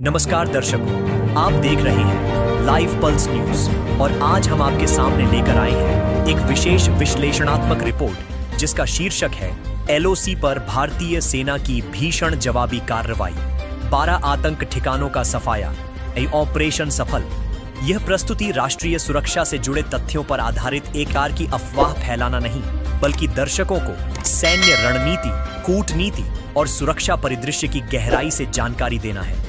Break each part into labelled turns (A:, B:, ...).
A: नमस्कार दर्शकों, आप देख रहे हैं लाइव पल्स न्यूज और आज हम आपके सामने लेकर आए हैं एक विशेष विश्लेषणात्मक रिपोर्ट जिसका शीर्षक है एलओसी पर भारतीय सेना की भीषण जवाबी कार्रवाई, 12 आतंक ठिकानों का सफाया, ऑपरेशन सफल। यह प्रस्तुति राष्ट्रीय सुरक्षा से जुड़े तथ्यों पर आधारित एक कार की अफवाह फैलाना नहीं, बल्कि दर्शकों को सैन्य रणनीति, कूटनीति और सुरक्षा परिदृश्य की गहराई से जानकारी देना है।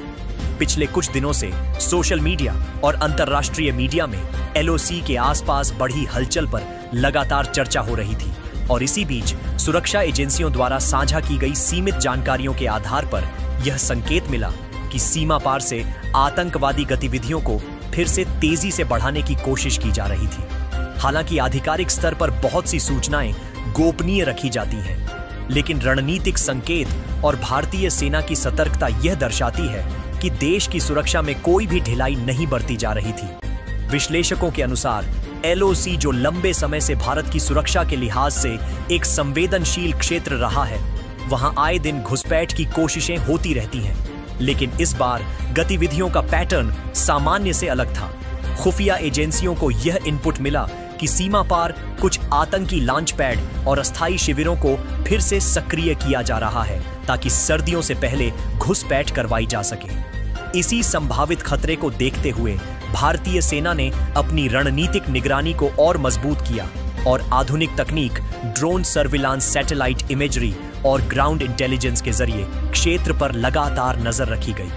A: पिछले कुछ दिनों से सोशल मीडिया और अंतर्राष्ट्रीय मीडिया में एलओसी के आसपास बढ़ी हलचल पर लगातार चर्चा हो रही थी और इसी बीच सुरक्षा एजेंसियों द्वारा साझा की गई सीमित जानकारियों के आधार पर यह संकेत मिला कि सीमा पार से आतंकवादी गतिविधियों को फिर से तेजी से बढ़ाने की कोशिश की जा रही थी। हालांकि आधिकारिक स्तर पर बहुत सी सूचनाएं गोपनीय रखी जाती हैं, लेकिन रणनीतिक संकेत और भारतीय सेना की सतर्कता यह दर्शाती है कि देश की सुरक्षा में कोई भी ढिलाई नहीं बरती जा रही थी। विश्लेषकों के अनुसार एलओसी, जो लंबे समय से भारत की सुरक्षा के लिहाज से एक संवेदनशील क्षेत्र रहा है, वहां आए दिन घुसपैठ की कोशिशें होती रहती हैं, लेकिन इस बार गतिविधियों का पैटर्न सामान्य से अलग था। खुफिया एजेंसियों को यह इनपुट मिला कि सीमा पार कुछ आतंकी लॉन्च पैड और अस्थायी शिविरों को फिर से सक्रिय किया जा रहा है ताकि सर्दियों से पहले घुसपैठ करवाई जा सके। इसी संभावित खतरे को देखते हुए भारतीय सेना ने अपनी रणनीतिक निगरानी को और मजबूत किया और आधुनिक तकनीक, ड्रोन सर्विलांस, सैटेलाइट इमेजरी और ग्राउंड इंटेलिजेंस के जरिए क्षेत्र पर लगातार नजर रखी गई।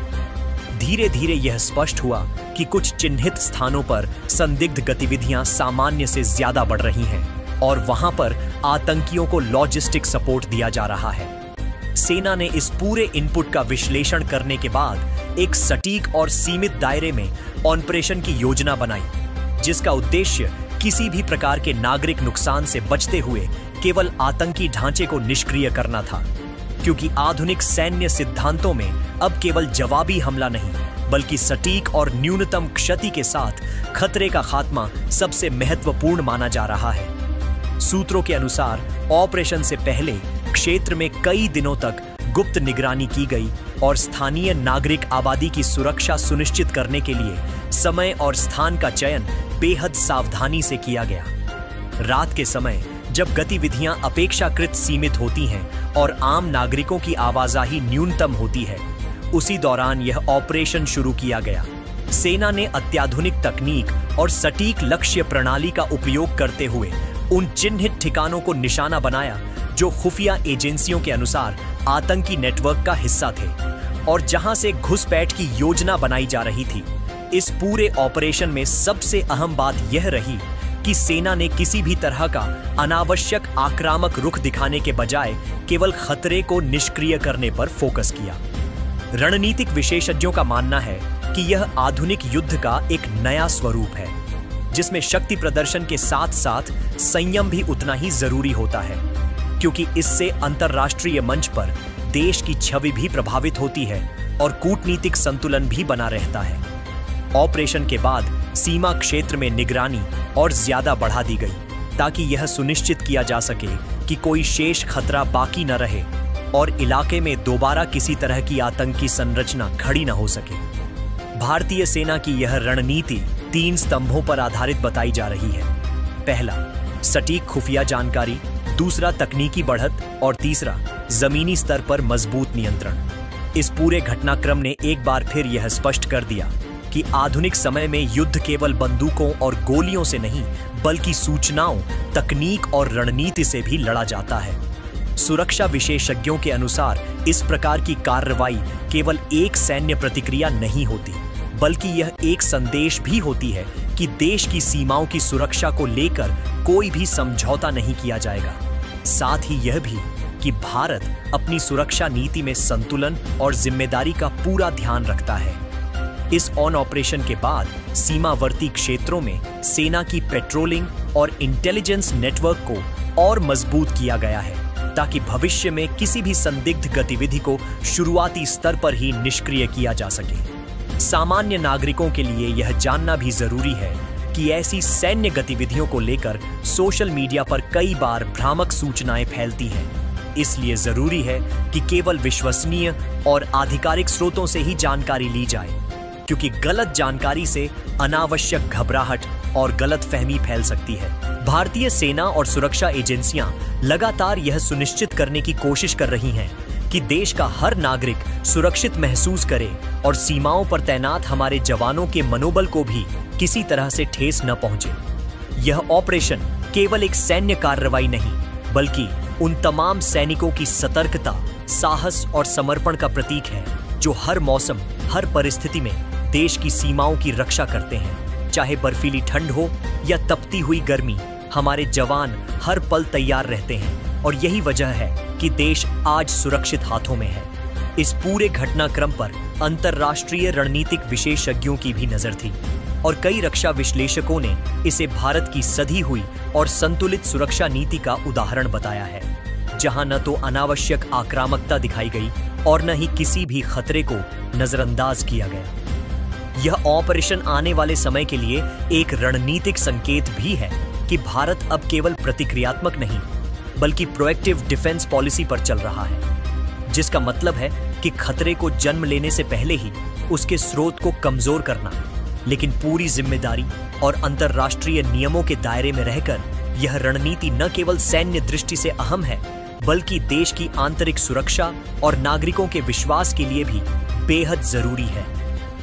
A: धीरे धीरे यह स्पष्ट हुआ कि कुछ चिन्हित स्थानों पर संदिग्ध गतिविधियां सामान्य से ज्यादा बढ़ रही हैं और वहां पर आतंकियों को लॉजिस्टिक सपोर्ट दिया जा रहा है। सेना ने इस पूरे इनपुट का विश्लेषण करने के बाद एक सटीक और सीमित दायरे में ऑपरेशन की योजना बनाई, जिसका उद्देश्य किसी भी प्रकार के नागरिक नुकसान से बचते हुए केवल आतंकी ढांचे को निष्क्रिय करना था। क्योंकि आधुनिक सैन्य सिद्धांतों में अब केवल जवाबी हमला नहीं, बल्कि सटीक और न्यूनतम क्षति के साथ खतरे का खात्मा सबसे महत्वपूर्ण माना जा रहा है। सूत्रों के अनुसार ऑपरेशन से पहले क्षेत्र में कई दिनों तक गुप्त निगरानी की गई और स्थानीय नागरिक आबादी की सुरक्षा सुनिश्चित करने के लिए समय और स्थान का चयन बेहद सावधानी से किया गया। रात के समय जब गतिविधियां अपेक्षाकृत सीमित होती हैं और आम नागरिकों की आवाजाही न्यूनतम होती है, उसी दौरान यह ऑपरेशन शुरू किया गया। सेना ने अत्याधुनिक तकनीक और सटीक लक्ष्य प्रणाली का उपयोग करते हुए उन चिन्हित ठिकानों को निशाना बनाया जो खुफिया एजेंसियों के अनुसार आतंकी नेटवर्क का हिस्सा थे और जहां से घुसपैठ की योजना बनाई जा रही थी। इस पूरे ऑपरेशन में सबसे अहम बात यह रही कि सेना ने किसी भी तरह का अनावश्यक आक्रामक रुख दिखाने के बजाय केवल खतरे को निष्क्रिय करने पर फोकस किया। रणनीतिक विशेषज्ञों का मानना है कि यह आधुनिक युद्ध का एक नया स्वरूप है, जिसमें शक्ति प्रदर्शन के साथ साथ संयम भी उतना ही जरूरी होता है, क्योंकि इससे अंतर्राष्ट्रीय मंच पर देश की छवि भी प्रभावित होती है और कूटनीतिक संतुलन भी बना रहता है। ऑपरेशन के बाद सीमा क्षेत्र में निगरानी और ज्यादा बढ़ा दी गई ताकि यह सुनिश्चित किया जा सके कि कोई शेष खतरा बाकी न रहे और इलाके में दोबारा किसी तरह की आतंकी संरचना खड़ी न हो सके। भारतीय सेना की यह रणनीति 3 स्तंभों पर आधारित बताई जा रही है। पहला, सटीक खुफिया जानकारी, दूसरा, तकनीकी बढ़त और तीसरा, जमीनी स्तर पर मजबूत नियंत्रण। इस पूरे घटनाक्रम ने एक बार फिर यह स्पष्ट कर दिया कि आधुनिक समय में युद्ध केवल बंदूकों और गोलियों से नहीं, बल्कि सूचनाओं, तकनीक और रणनीति से भी लड़ा जाता है। सुरक्षा विशेषज्ञों के अनुसार इस प्रकार की कार्रवाई केवल एक सैन्य प्रतिक्रिया नहीं होती, बल्कि यह एक संदेश भी होती है कि देश की सीमाओं की सुरक्षा को लेकर कोई भी समझौता नहीं किया जाएगा। साथ ही यह भी कि भारत अपनी सुरक्षा नीति में संतुलन और जिम्मेदारी का पूरा ध्यान रखता है। इस ऑन ऑपरेशन के बाद सीमावर्ती क्षेत्रों में सेना की पेट्रोलिंग और इंटेलिजेंस नेटवर्क को और मजबूत किया गया है ताकि भविष्य में किसी भी संदिग्ध गतिविधि को शुरुआती स्तर पर ही निष्क्रिय किया जा सके। सामान्य नागरिकों के लिए यह जानना भी जरूरी है कि ऐसी सैन्य गतिविधियों को लेकर सोशल मीडिया पर कई बार भ्रामक सूचनाएं फैलती हैं। इसलिए जरूरी है कि केवल विश्वसनीय और आधिकारिक स्रोतों से ही जानकारी ली जाए, क्योंकि गलत जानकारी से अनावश्यक घबराहट और गलतफहमी फैल सकती है। भारतीय सेना और सुरक्षा एजेंसियां लगातार यह सुनिश्चित करने की कोशिश कर रही हैं कि देश का हर नागरिक सुरक्षित महसूस करे और सीमाओं पर तैनात हमारे जवानों के मनोबल को भी किसी तरह से ठेस न पहुंचे। यह ऑपरेशन केवल एक सैन्य कार्रवाई नहीं, बल्कि उन तमाम सैनिकों की सतर्कता, साहस और समर्पण का प्रतीक है जो हर मौसम, हर परिस्थिति में देश की सीमाओं की रक्षा करते हैं। चाहे बर्फीली ठंड हो या तपती हुई गर्मी, हमारे जवान हर पल तैयार रहते हैं और यही वजह है कि देश आज सुरक्षित हाथों में है। इस पूरे घटनाक्रम पर अंतर्राष्ट्रीय रणनीतिक विशेषज्ञों की भी नजर थी और कई रक्षा विश्लेषकों ने इसे भारत की सधी हुई और संतुलित सुरक्षा नीति का उदाहरण बताया है, जहां न तो अनावश्यक आक्रामकता दिखाई गई और न ही किसी भी खतरे को नजरअंदाज किया गया। यह ऑपरेशन आने वाले समय के लिए एक रणनीतिक संकेत भी है कि भारत अब केवल प्रतिक्रियात्मक नहीं, बल्कि प्रोएक्टिव डिफेंस पॉलिसी पर चल रहा है, जिसका मतलब है कि खतरे को जन्म लेने से पहले ही उसके स्रोत को कमजोर करना, लेकिन पूरी जिम्मेदारी और अंतर्राष्ट्रीय नियमों के दायरे में रहकर। यह रणनीति न केवल सैन्य दृष्टि से अहम है, बल्कि देश की आंतरिक सुरक्षा और नागरिकों के विश्वास के लिए भी बेहद जरूरी है,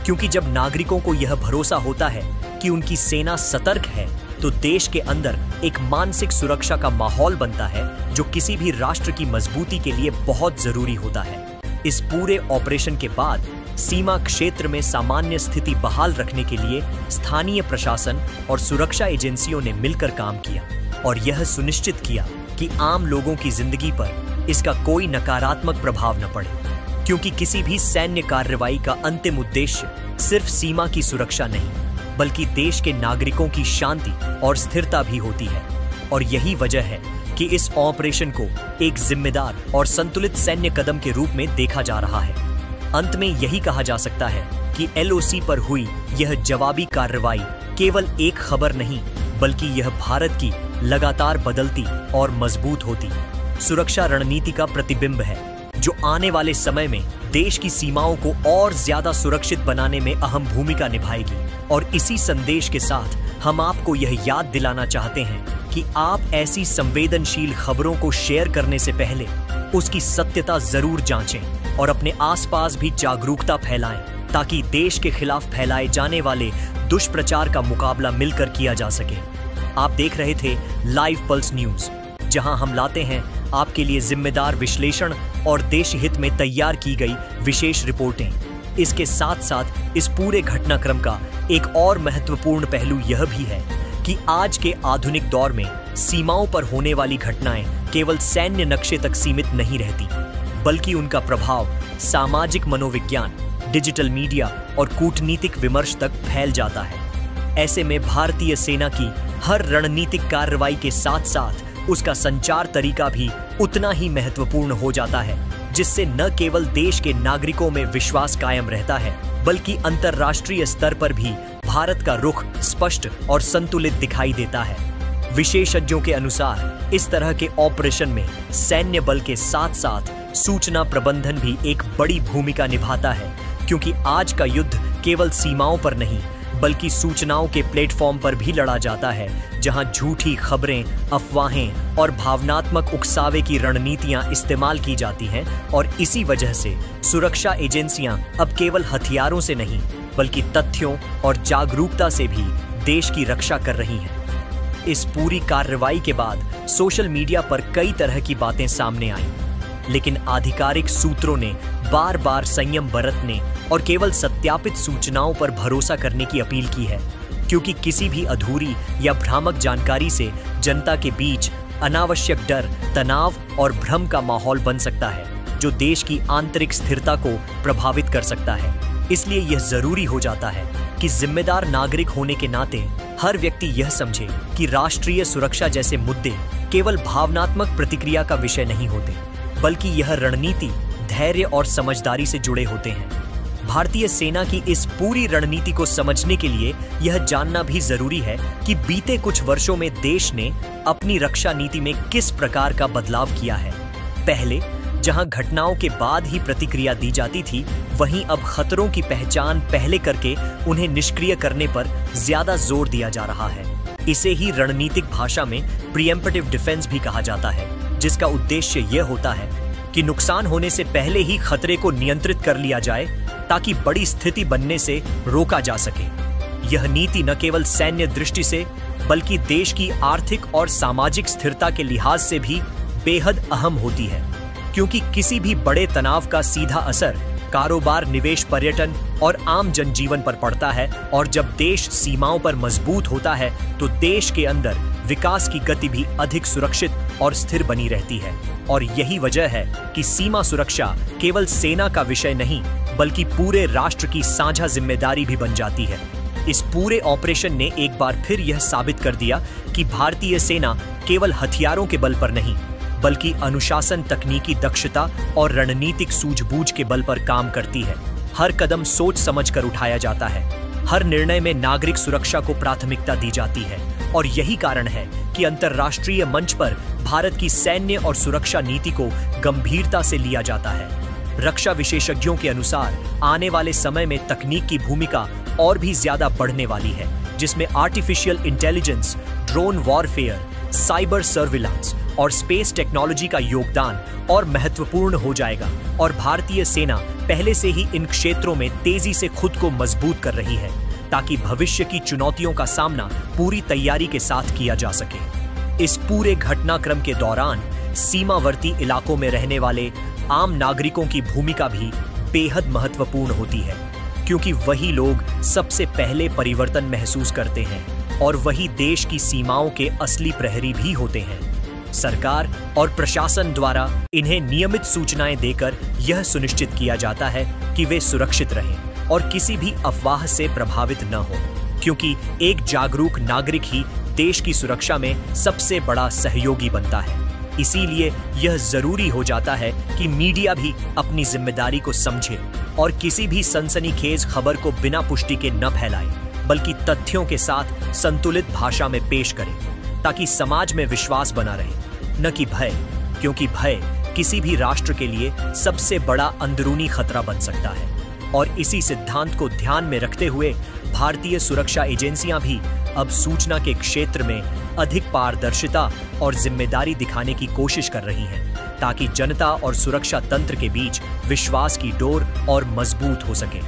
A: क्योंकि जब नागरिकों को यह भरोसा होता है कि उनकी सेना सतर्क है, तो देश के अंदर एक मानसिक सुरक्षा का माहौल बनता है जो किसी भी राष्ट्र की मजबूती के लिए बहुत जरूरी होता है। इस पूरे ऑपरेशन के बाद सीमा क्षेत्र में सामान्य स्थिति बहाल रखने के लिए स्थानीय प्रशासन और सुरक्षा एजेंसियों ने मिलकर काम किया और यह सुनिश्चित किया कि आम लोगों की जिंदगी पर इसका कोई नकारात्मक प्रभाव न पड़े, क्योंकि किसी भी सैन्य कार्रवाई का अंतिम उद्देश्य सिर्फ सीमा की सुरक्षा नहीं, बल्कि देश के नागरिकों की शांति और स्थिरता भी होती है। और यही वजह है कि इस ऑपरेशन को एक जिम्मेदार और संतुलित सैन्य कदम के रूप में देखा जा रहा है। अंत में यही कहा जा सकता है कि एलओसी पर हुई यह जवाबी कार्रवाई केवल एक खबर नहीं, बल्कि यह भारत की लगातार बदलती और मजबूत होती सुरक्षा रणनीति का प्रतिबिंब है, जो आने वाले समय में देश की सीमाओं को और ज्यादा सुरक्षित बनाने में अहम भूमिका निभाएगी। और इसी संदेश के साथ हम आपको यह याद दिलाना चाहते हैं कि आप ऐसी संवेदनशील खबरों को शेयर करने से पहले उसकी सत्यता जरूर जांचें और अपने आसपास भी जागरूकता फैलाएं, ताकि देश के खिलाफ फैलाए जाने वाले दुष्प्रचार का मुकाबला मिलकर किया जा सके। आप देख रहे थे लाइव पल्स न्यूज, जहां हम लाते हैं आपके लिए जिम्मेदार विश्लेषण और देश हित में तैयार की गई विशेष रिपोर्टें। इसके साथ साथ इस पूरे घटनाक्रम का एक और महत्वपूर्ण पहलू यह भी है कि आज के आधुनिक दौर में सीमाओं पर होने वाली घटनाएं केवल सैन्य नक्शे तक सीमित नहीं रहती, बल्कि उनका प्रभाव सामाजिक मनोविज्ञान, डिजिटल मीडिया और कूटनीतिक विमर्श तक फैल जाता है। ऐसे में भारतीय सेना की हर रणनीतिक कार्रवाई के साथ साथ उसका संचार तरीका भी उतना ही महत्वपूर्ण हो जाता है, जिससे न केवल देश के नागरिकों में विश्वास कायम रहता है, बल्कि अंतर्राष्ट्रीय स्तर पर भी भारत का रुख स्पष्ट और संतुलित दिखाई देता है। विशेषज्ञों के अनुसार इस तरह के ऑपरेशन में सैन्य बल के साथ साथ सूचना प्रबंधन भी एक बड़ी भूमिका निभाता है, क्योंकि आज का युद्ध केवल सीमाओं पर नहीं, बल्कि सूचनाओं के प्लेटफॉर्म पर भी लड़ा जाता है, जहां झूठी खबरें, अफवाहें और भावनात्मक उकसावे की रणनीतियां इस्तेमाल की जाती हैं। और इसी वजह से सुरक्षा एजेंसियां अब केवल हथियारों से नहीं, बल्कि तथ्यों और जागरूकता से भी देश की रक्षा कर रही हैं। इस पूरी कार्रवाई के बाद सोशल मीडिया पर कई तरह की बातें सामने आईं, लेकिन आधिकारिक सूत्रों ने बार बार संयम बरतने और केवल सत्यापित सूचनाओं पर भरोसा करने की अपील की है, क्योंकि किसी भी अधूरी या भ्रामक जानकारी से जनता के बीच अनावश्यक डर, तनाव और भ्रम का माहौल बन सकता है, जो देश की आंतरिक स्थिरता को प्रभावित कर सकता है। इसलिए यह जरूरी हो जाता है कि जिम्मेदार नागरिक होने के नाते हर व्यक्ति यह समझे कि राष्ट्रीय सुरक्षा जैसे मुद्दे केवल भावनात्मक प्रतिक्रिया का विषय नहीं होते, बल्कि यह रणनीति, धैर्य और समझदारी से जुड़े होते हैं। भारतीय सेना की इस पूरी रणनीति को समझने के लिए यह जानना भी जरूरी है कि बीते कुछ वर्षों में देश ने अपनी रक्षा नीति में किस प्रकार का बदलाव किया है। पहले जहां घटनाओं के बाद ही प्रतिक्रिया दी जाती थी, वहीं अब खतरों की पहचान पहले करके उन्हें निष्क्रिय करने पर ज्यादा जोर दिया जा रहा है। इसे ही रणनीतिक भाषा में प्रीएम्प्टिव डिफेंस भी कहा जाता है, जिसका उद्देश्य यह होता है कि नुकसान होने से पहले ही खतरे को नियंत्रित कर लिया जाए ताकि बड़ी स्थिति बनने से रोका जा सके। यह नीति न केवल सैन्य दृष्टि से बल्कि देश की आर्थिक और सामाजिक स्थिरता के लिहाज से भी बेहद अहम होती है, क्योंकि किसी भी बड़े तनाव का सीधा असर कारोबार, निवेश, पर्यटन और आम जनजीवन पर पड़ता है। और जब देश सीमाओं पर मजबूत होता है तो देश के अंदर विकास की गति भी अधिक सुरक्षित और स्थिर बनी रहती है। और यही वजह है कि सीमा सुरक्षा केवल सेना का विषय नहीं बल्कि पूरे राष्ट्र की साझा जिम्मेदारी भी बन जाती है। इस पूरे ऑपरेशन ने एक बार फिर यह साबित कर दिया कि भारतीय सेना केवल हथियारों के बल पर नहीं बल्कि अनुशासन, तकनीकी दक्षता और रणनीतिक सूझबूझ के बल पर काम करती है। हर कदम सोच समझ कर उठाया जाता है, हर निर्णय में नागरिक सुरक्षा को प्राथमिकता दी जाती है। और यही कारण है कि अंतर्राष्ट्रीय मंच पर भारत की सैन्य और सुरक्षा नीति को गंभीरता से लिया जाता है। रक्षा विशेषज्ञों के अनुसार आने वाले समय में तकनीक की भूमिका और भी ज्यादा बढ़ने वाली है, जिसमें artificial intelligence, drone warfare, cyber surveillance और स्पेस टेक्नोलॉजी का योगदान और महत्वपूर्ण हो जाएगा। और भारतीय सेना पहले से ही इन क्षेत्रों में तेजी से खुद को मजबूत कर रही है ताकि भविष्य की चुनौतियों का सामना पूरी तैयारी के साथ किया जा सके। इस पूरे घटनाक्रम के दौरान सीमावर्ती इलाकों में रहने वाले आम नागरिकों की भूमिका भी बेहद महत्वपूर्ण होती है, क्योंकि वही लोग सबसे पहले परिवर्तन महसूस करते हैं और वही देश की सीमाओं के असली प्रहरी भी होते हैं। सरकार और प्रशासन द्वारा इन्हें नियमित सूचनाएं देकर यह सुनिश्चित किया जाता है कि वे सुरक्षित रहें और किसी भी अफवाह से प्रभावित न हो, क्योंकि एक जागरूक नागरिक ही देश की सुरक्षा में सबसे बड़ा सहयोगी बनता है। इसीलिए यह जरूरी हो जाता है कि मीडिया भी अपनी जिम्मेदारी को समझे और किसी भी सनसनीखेज खबर को बिना पुष्टि के न फैलाए, बल्कि तथ्यों के साथ संतुलित भाषा में पेश करे ताकि समाज में विश्वास बना रहे, न कि भय, क्योंकि भय किसी भी राष्ट्र के लिए सबसे बड़ा अंदरूनी खतरा बन सकता है। और इसी सिद्धांत को ध्यान में रखते हुए भारतीय सुरक्षा एजेंसियां भी अब सूचना के क्षेत्र में अधिक पारदर्शिता और जिम्मेदारी दिखाने की कोशिश कर रही हैं, ताकि जनता और सुरक्षा तंत्र के बीच विश्वास की डोर और मजबूत हो सके।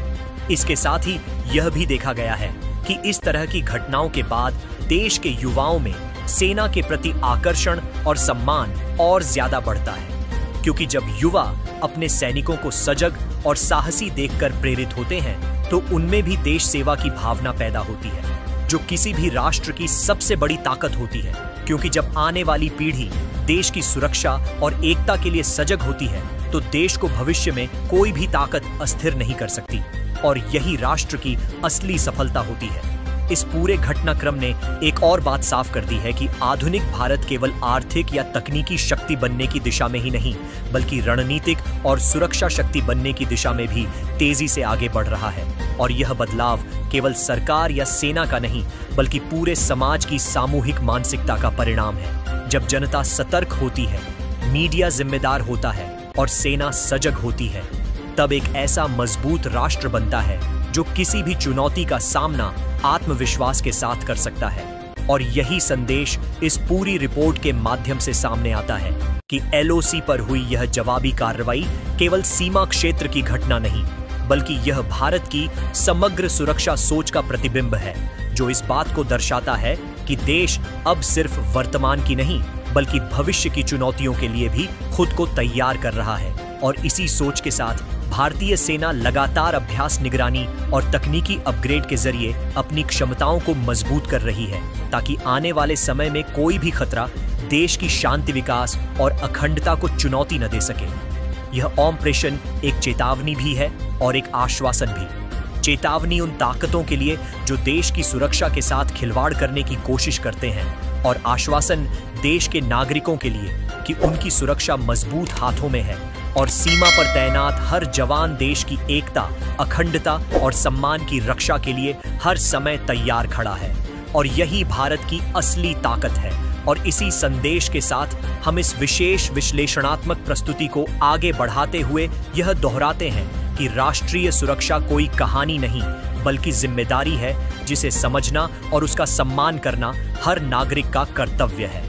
A: इसके साथ ही यह भी देखा गया है कि इस तरह की घटनाओं के बाद देश के युवाओं में सेना के प्रति आकर्षण और सम्मान और ज्यादा बढ़ता है, क्योंकि जब युवा अपने सैनिकों को सजग और साहसी देखकर प्रेरित होते हैं तो उनमें भी देश सेवा की भावना पैदा होती है, जो किसी भी राष्ट्र की सबसे बड़ी ताकत होती है। क्योंकि जब आने वाली पीढ़ी देश की सुरक्षा और एकता के लिए सजग होती है तो देश को भविष्य में कोई भी ताकत अस्थिर नहीं कर सकती, और यही राष्ट्र की असली सफलता होती है। इस पूरे घटनाक्रम ने एक और बात साफ कर दी है कि आधुनिक भारत केवल आर्थिक या तकनीकी शक्ति बनने की दिशा में ही नहीं बल्कि रणनीतिक और सुरक्षा शक्ति बनने की दिशा में भी तेजी से आगे बढ़ रहा है। और यह बदलाव केवल सरकार या सेना का नहीं बल्कि पूरे समाज की सामूहिक मानसिकता का परिणाम है। जब जनता सतर्क होती है, मीडिया जिम्मेदार होता है और सेना सजग होती है, तब एक ऐसा मजबूत राष्ट्र बनता है जो किसी भी चुनौती का सामना आत्मविश्वास के साथ कर सकता है। और यही संदेश इस पूरी रिपोर्ट के माध्यम से सामने आता है कि एलओसी पर हुई यह जवाबी कार्रवाई केवल सीमा क्षेत्र की घटना नहीं बल्कि यह भारत की समग्र सुरक्षा सोच का प्रतिबिंब है, जो इस बात को दर्शाता है कि देश अब सिर्फ वर्तमान की नहीं बल्कि भविष्य की चुनौतियों के लिए भी खुद को तैयार कर रहा है। और इसी सोच के साथ भारतीय सेना लगातार अभ्यास, निगरानी और तकनीकी अपग्रेड के जरिए अपनी क्षमताओं को मजबूत कर रही है, ताकि आने वाले समय में कोई भी खतरा देश की शांति, विकास और अखंडता को चुनौती न दे सके। यह ऑपरेशन एक चेतावनी भी है और एक आश्वासन भी। चेतावनी उन ताकतों के लिए जो देश की सुरक्षा के साथ खिलवाड़ करने की कोशिश करते हैं, और आश्वासन देश के नागरिकों के लिए कि उनकी सुरक्षा मजबूत हाथों में है और सीमा पर तैनात हर जवान देश की एकता, अखंडता और सम्मान की रक्षा के लिए हर समय तैयार खड़ा है। और यही भारत की असली ताकत है और इसी संदेश के साथ हम इस विशेष विश्लेषणात्मक प्रस्तुति को आगे बढ़ाते हुए यह दोहराते हैं कि राष्ट्रीय सुरक्षा कोई कहानी नहीं बल्कि जिम्मेदारी है जिसे समझना और उसका सम्मान करना हर नागरिक का कर्तव्य है।